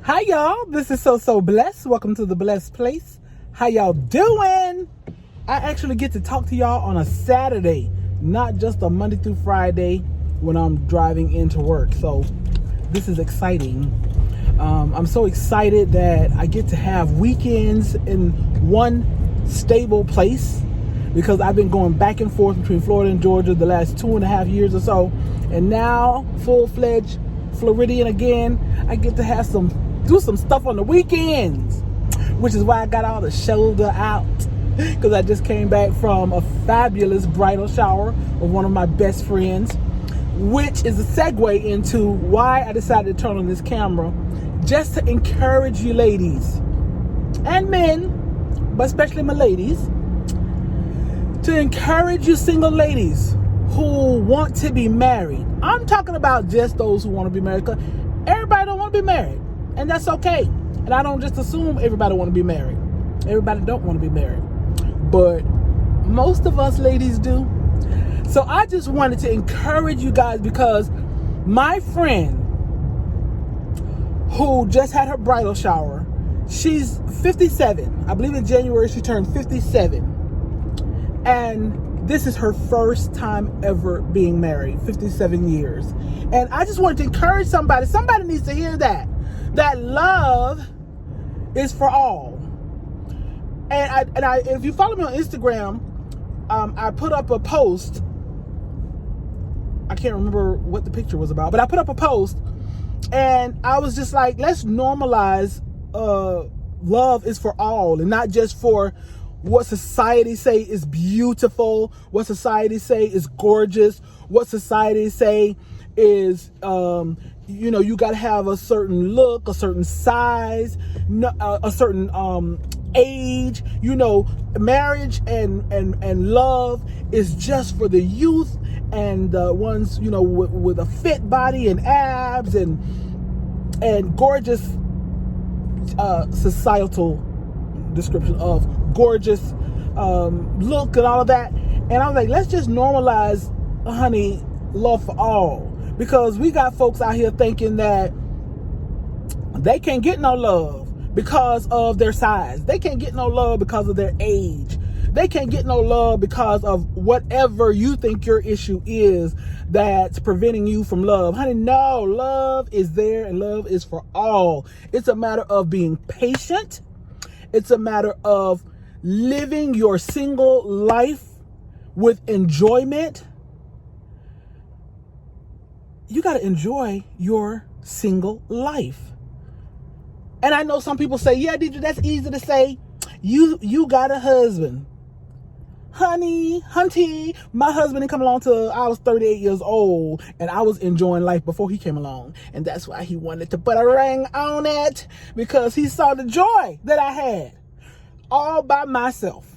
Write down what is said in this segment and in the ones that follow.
Hi y'all, this is So Blessed. Welcome to the Blessed Place. How y'all doing? I actually get to talk to y'all on a Saturday, not just a Monday through Friday when I'm driving into work. So this is exciting. I'm so excited that I get to have weekends in one stable place, because I've been going back and forth between Florida and Georgia the last 2.5 years or so, and now full-fledged Floridian again. I get to do some stuff on the weekends, which is why I got all the shoulder out, because I just came back from a fabulous bridal shower of one of my best friends, which is a segue into why I decided to turn on this camera, just to encourage you ladies and men, but especially my ladies, to encourage you single ladies who want to be married. I'm talking about just those who want to be married, because everybody don't want to be married, and that's okay. And I don't just assume everybody want to be married. Everybody don't want to be married, but most of us ladies do. So I just wanted to encourage you guys, because my friend who just had her bridal shower, she's 57. I believe in January she turned 57. And this is her first time ever being married, 57 years. And I just wanted to encourage somebody. Somebody needs to hear that love is for all. And if you follow me on Instagram, I put up a post. I can't remember what the picture was about, but I put up a post, and I was just like, let's normalize love is for all, and not just for what society say is beautiful, what society say is gorgeous, what society say is, you got to have a certain look, a certain size, a certain age. Marriage and love is just for the youth and the ones, with a fit body and abs and gorgeous societal description of gorgeous look and all of that. And I was like, let's just normalize, honey, love for all, because we got folks out here thinking that they can't get no love because of their size. They can't get no love because of their age. They can't get no love because of whatever you think your issue is that's preventing you from love. Honey, no, love is there, and love is for all. It's a matter of being patient. It's a matter of living your single life with enjoyment. You got to enjoy your single life. And I know some people say, yeah, Deidre, that's easy to say. You got a husband. Hunty, my husband didn't come along till I was 38 years old, and I was enjoying life before he came along. And that's why he wanted to put a ring on it, because he saw the joy that I had all by myself.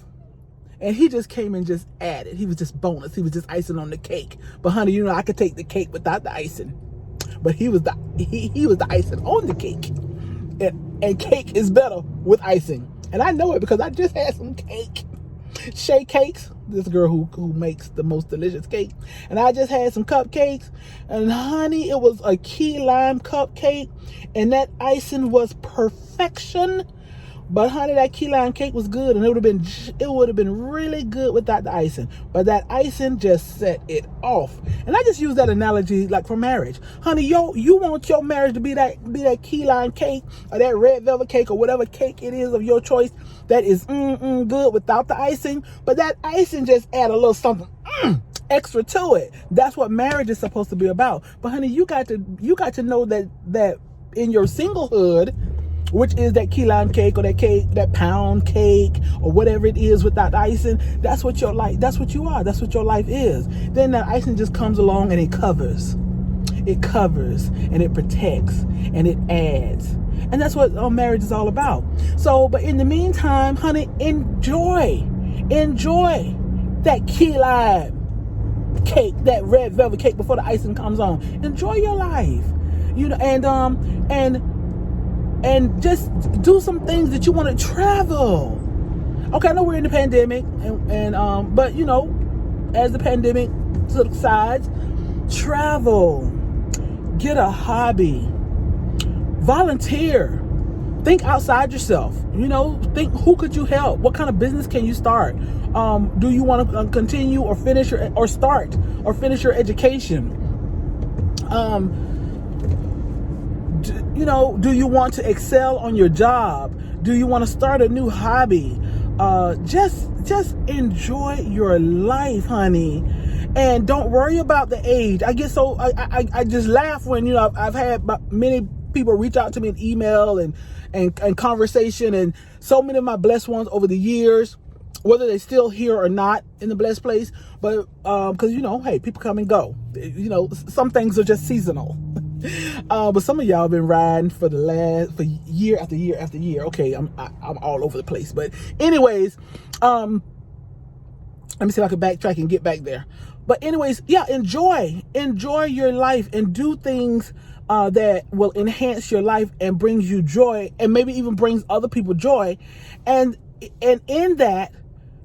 And he just came and just added. He was just bonus. He was just icing on the cake. But honey, I could take the cake without the icing. But he was the icing on the cake. And cake is better with icing. And I know it because I just had some cake. Shay Cakes, this girl who makes the most delicious cake. And I just had some cupcakes. And honey, it was a key lime cupcake. And that icing was perfection. But honey, that key lime cake was good, and it would have been really good without the icing. But that icing just set it off. And I just use that analogy like for marriage. Honey, you want your marriage to be that key lime cake, or that red velvet cake, or whatever cake it is of your choice that is good without the icing. But that icing just add a little something extra to it. That's what marriage is supposed to be about. But honey, you got to know that in your singlehood, which is that key lime cake, or that pound cake, or whatever it is without icing, that's what your life, that's what you are, that's what your life is. Then that icing just comes along and it covers and it protects and it adds. And that's what marriage is all about. So, but in the meantime, honey, enjoy that key lime cake, that red velvet cake before the icing comes on. Enjoy your life, and just do some things that you want to travel. Okay, I know we're in the pandemic, but as the pandemic subsides, travel, get a hobby, Volunteer. Think outside yourself. Think, who could you help? What kind of business can you start? Do you want to continue or finish or finish your education? Do you want to excel on your job? Do you want to start a new hobby? Just enjoy your life, honey, and don't worry about the age. I get so I just laugh when I've had many people reach out to me in email and conversation, and so many of my blessed ones over the years, whether they're still here or not in the blessed place, but because hey, people come and go. Some things are just seasonal. But some of y'all have been riding for year after year after year. Okay, I'm all over the place, but anyways, let me see if I can backtrack and get back there. But anyways, yeah, enjoy your life and do things that will enhance your life and brings you joy, and maybe even brings other people joy, and in that,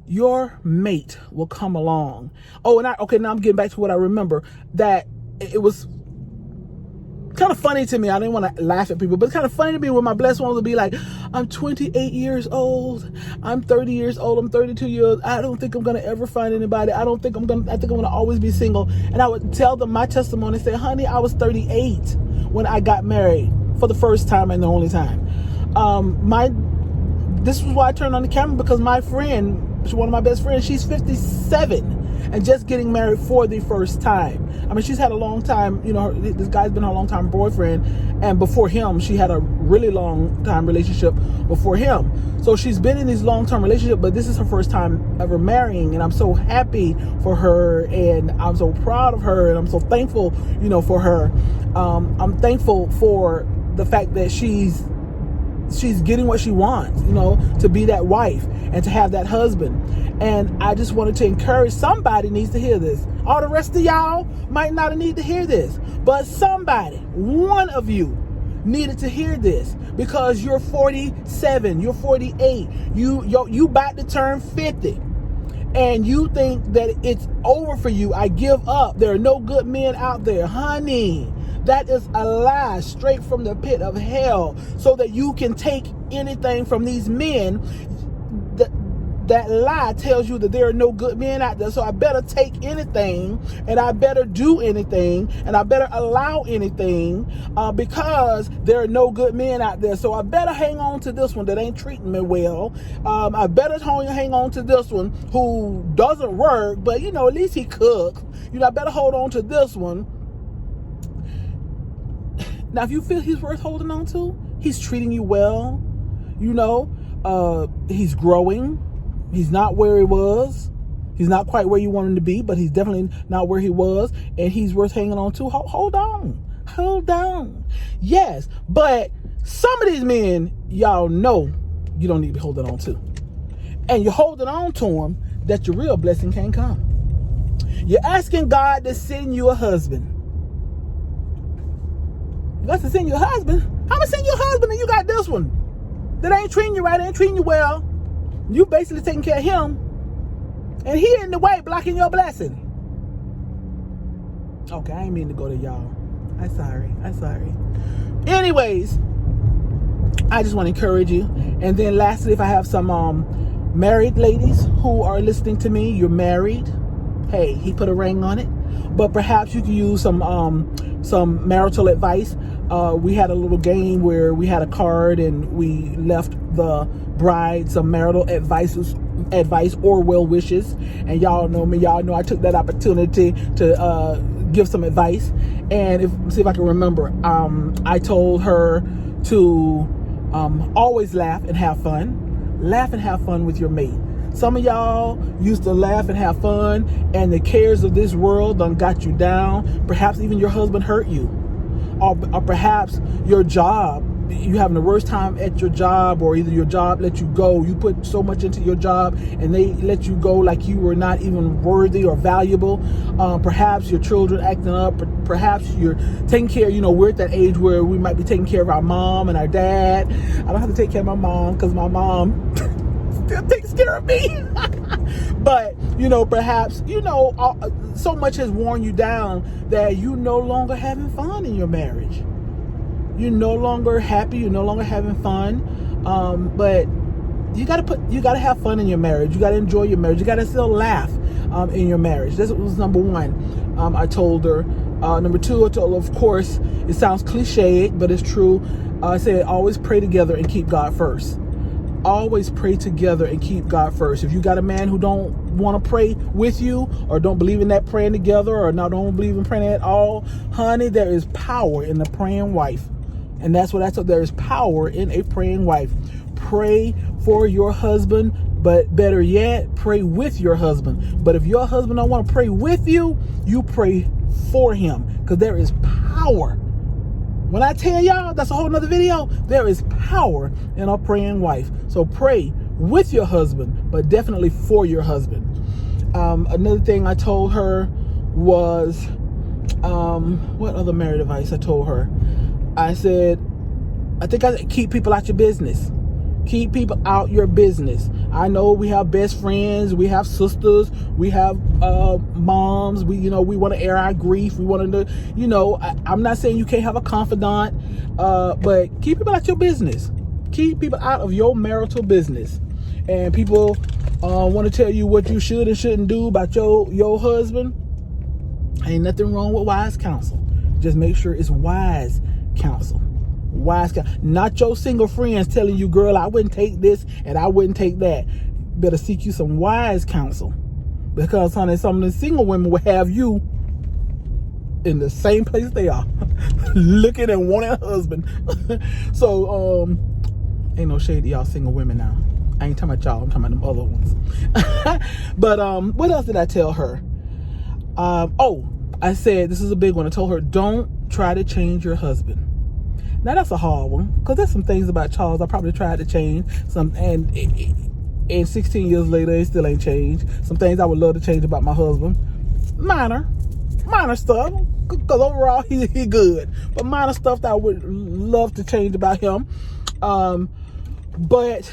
your mate will come along. Oh, now I'm getting back to what I remember. That it was kind of funny to me. I didn't want to laugh at people, but it's kind of funny to me when my blessed ones would be like, I'm 28 years old, I'm 30 years old, I'm 32 years, I don't think I'm going to ever find anybody. I think I'm going to always be single. And I would tell them my testimony and say, honey, I was 38 when I got married for the first time and the only time. This was why I turned on the camera, because my friend, she's one of my best friends, she's 57 and just getting married for the first time. I mean, she's had a long time, this guy's been her long time boyfriend, and before him, she had a really long time relationship before him. So she's been in this long term relationship, but this is her first time ever marrying, and I'm so happy for her, and I'm so proud of her, and I'm so thankful, for her. I'm thankful for the fact that she's getting what she wants, to be that wife and to have that husband. And I just wanted to encourage, somebody needs to hear this. All the rest of y'all might not need to hear this, but somebody, one of you, needed to hear this, because you're 47, you're 48, you about to turn 50, and you think that it's over for you. I give up. There are no good men out there, honey. That is a lie straight from the pit of hell, so that you can take anything from these men. That lie tells you that there are no good men out there. So I better take anything, and I better do anything, and I better allow anything, because there are no good men out there. So I better hang on to this one that ain't treating me well. I better hang on to this one who doesn't work, but at least he cooks. I better hold on to this one. Now, if you feel he's worth holding on to, he's treating you well, he's growing. He's not where he was. He's not quite where you want him to be, but he's definitely not where he was, and he's worth hanging on to. Hold on. Yes, but some of these men, y'all know you don't need to be holding on to. And you're holding on to them that your real blessing can't come. You're asking God to send you a husband. God to send you a husband? I'm going to send you a husband, and you got this one that ain't treating you right, ain't treating you well. You basically taking care of him, and he in the way blocking your blessing. Okay, I ain't mean to go to y'all. I'm sorry. Anyways, I just want to encourage you. And then lastly, if I have some married ladies who are listening to me, you're married. Hey, he put a ring on it. But perhaps you can use some marital advice. We had a little game where we had a card, and we left the bride some marital advice or well wishes. And y'all know me. Y'all know I took that opportunity to give some advice. And see if I can remember. I told her to always laugh and have fun. Laugh and have fun with your mate. Some of y'all used to laugh and have fun, and the cares of this world done got you down. Perhaps even your husband hurt you. Or perhaps your job, you having the worst time at your job, or either your job let you go. You put so much into your job, and they let you go like you were not even worthy or valuable. Perhaps your children acting up. Perhaps you're taking care, we're at that age where we might be taking care of our mom and our dad. I don't have to take care of my mom, because my mom still takes care of me. But perhaps so much has worn you down that you no longer having fun in your marriage. you're no longer happy, you're no longer having fun. But you gotta have fun in your marriage. You gotta enjoy your marriage. You gotta still laugh in your marriage. This was number one. I told her. Number two, I told her, of course, it sounds cliche, but it's true. I said, always pray together and keep God first. Always pray together and keep God first. If you got a man who don't want to pray with you, or don't believe in that praying together, or don't believe in praying at all, honey, there is power in the praying wife. And that's what I told. There is power in a praying wife. Pray for your husband, but better yet, pray with your husband. But if your husband don't want to pray with you, you pray for him, because there is power. When I tell y'all, that's a whole nother video. There is power in a praying wife. So pray with your husband, but definitely for your husband. Another thing I told her was, what other married advice I told her? I said, I keep people out your business. Keep people out your business. I know we have best friends, we have sisters, we have moms. We want to air our grief. We want to, I'm not saying you can't have a confidant, but keep people out your business. Keep people out of your marital business. And people want to tell you what you should and shouldn't do about your husband. Ain't nothing wrong with wise counsel. Just make sure it's wise counsel. Not your single friends telling you, girl, I wouldn't take this and I wouldn't take that. Better seek you some wise counsel, because honey, some of the single women will have you in the same place they are, looking and wanting a husband. So ain't no shade to y'all single women now. I ain't talking about y'all, I'm talking about them other ones. But what else did I tell her? I said, this is a big one. I told her, don't try to change your husband. Now that's a hard one, because there's some things about Charles I probably tried to change, and 16 years later it still ain't changed. Some things I would love to change about my husband, minor stuff, because overall he good, but minor stuff that I would love to change about him. But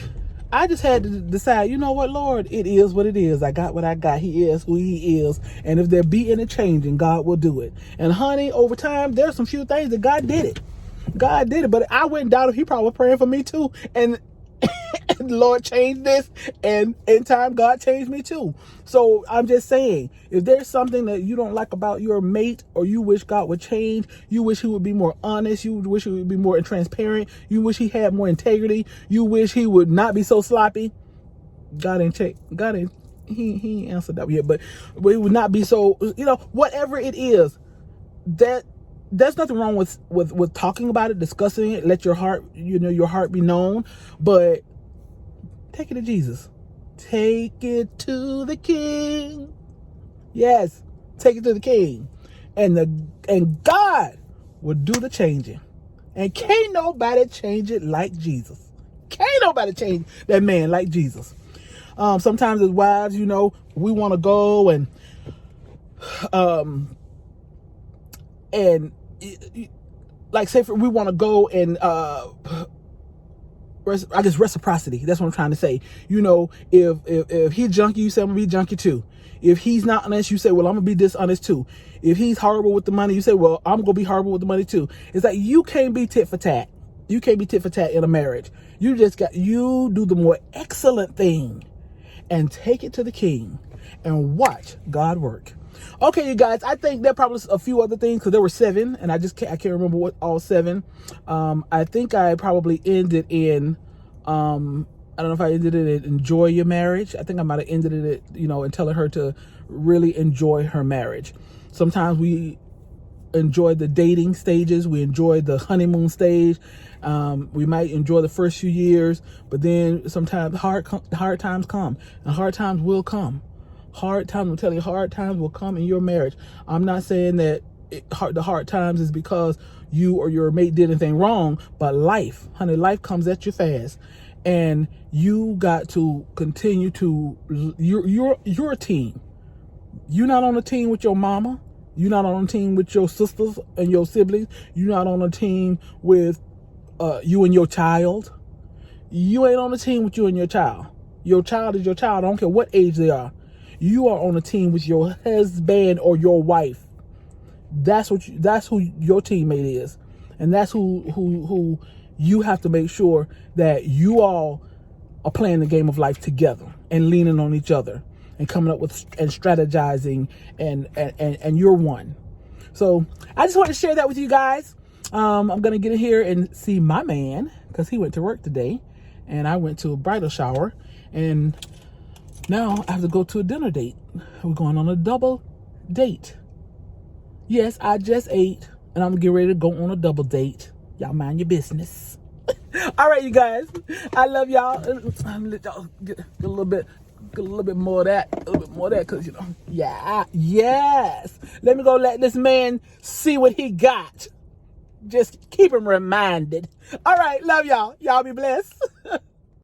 I just had to decide, you know what, Lord, it is what it is. I got what I got. He is who he is, and if there be any changing, God will do it. And honey, over time there's some few things that God did it. But I wouldn't doubt if he probably praying for me too. And the Lord changed this, and in time God changed me too. So I'm just saying, if there's something that you don't like about your mate, or you wish God would change, you wish he would be more honest, you wish he would be more transparent, you wish he had more integrity, you wish he would not be so sloppy, God ain't he ain't answered that yet, but it would not be so, whatever it is, there's nothing wrong with talking about it, discussing it. Let your heart, your heart be known, but take it to Jesus. Take it to the King. Yes, take it to the King, and God will do the changing. And can't nobody change it like Jesus. Can't nobody change that man like Jesus. Sometimes as wives, we want to go and like, say we want to go and I guess reciprocity. That's what I'm trying to say. If he junkie, you say I'm gonna be junkie too. If he's not honest, you say, well, I'm gonna be dishonest too. If he's horrible with the money, you say, well, I'm gonna be horrible with the money too. It's like, you can't be tit for tat. You can't be tit for tat in a marriage. You do the more excellent thing and take it to the King and watch God work. Okay, you guys, I think there probably a few other things, because there were 7, and I can't remember what all 7. I think I probably ended in, I don't know if I ended it in enjoy your marriage. I think I might have ended it, in telling her to really enjoy her marriage. Sometimes we enjoy the dating stages. We enjoy the honeymoon stage. We might enjoy the first few years, but then sometimes hard times come, and hard times will come. I'm telling you, hard times will come in your marriage. I'm not saying that the hard times is because you or your mate did anything wrong, but life comes at you fast, and you got to continue to, you're a team. You're not on a team with your mama. You're not on a team with your sisters and your siblings. You're not on a team with you and your child. You ain't on a team with you and your child. Your child is your child. I don't care what age they are. You are on a team with your husband or your wife. That's who your teammate is. And that's who you have to make sure that you all are playing the game of life together and leaning on each other and coming up with and strategizing, and you're one. So I just want to share that with you guys. I'm going to get in here and see my man because he went to work today and I went to a bridal shower, and now I have to go to a dinner date. We're going on a double date. Yes, I just ate and I'm getting ready to go on a double date. Y'all mind your business. All right, you guys. I love y'all. Let y'all get a little bit more of that, because yes. Let me go let this man see what he got. Just keep him reminded. All right, love y'all. Y'all be blessed.